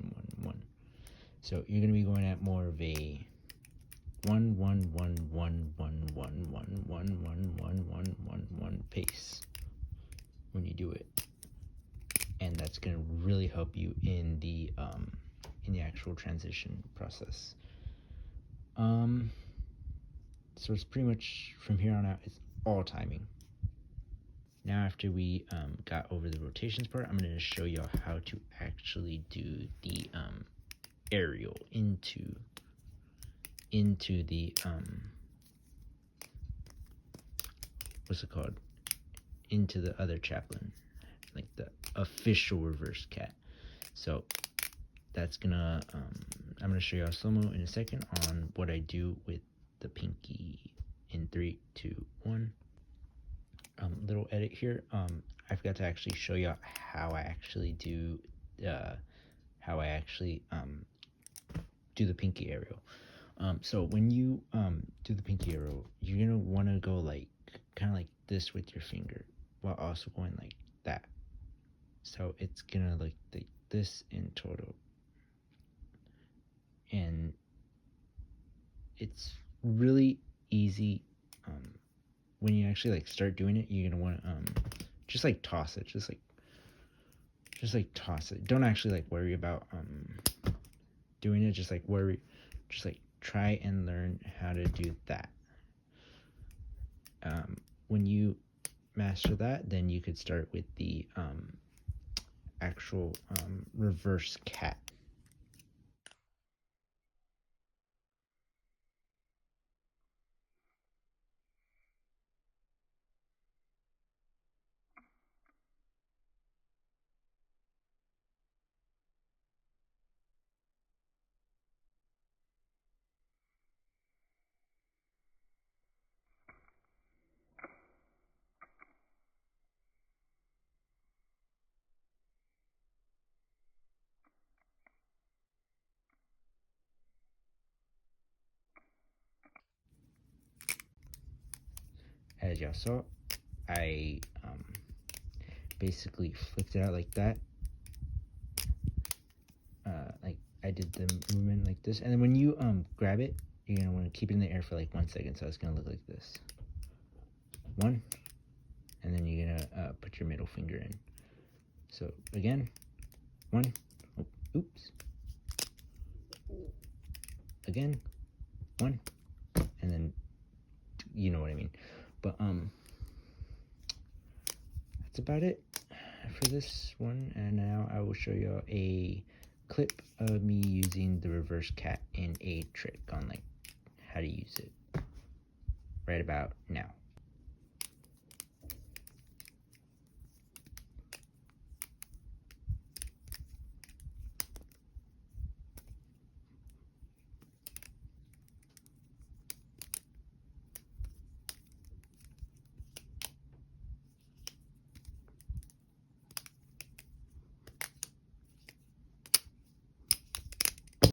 1, 1. So you're gonna be going at more of a 1, 1, 1, 1, 1, 1, 1, 1, 1, 1, 1, 1, 1 pace when you do it, and that's gonna really help you in the actual transition process. So it's pretty much from here on out, it's all timing. Now after we got over the rotations part, I'm going to show you how to actually do the aerial into the what's it called? Into the other chaplain, like the official reverse cat. So that's gonna I'm gonna show you a slow-mo in a second on what I do with the pinky in 3, 2, 1. Little edit here. I forgot to actually show you how I actually do the pinky aerial. So when you do the pinky aerial, you're gonna want to go like kind of like this with your finger, while also going like that. So it's gonna look like this in total, and it's really easy. When you actually like start doing it, you're gonna want to just like toss it, just like toss it. Don't actually like worry about doing it. Just like try and learn how to do that. When you master that, then you could start with the actual reverse cat. As y'all saw, I basically flipped it out like that. Like I did the movement like this, and then when you grab it, you're gonna want to keep it in the air for like 1 second. So it's gonna look like this. 1, and then you're gonna put your middle finger in. So again, 1, oh, oops, again, 1, and then you know what I mean. But that's about it for this one. And now I will show you a clip of me using the reverse cat in a trick on like how to use it right about now.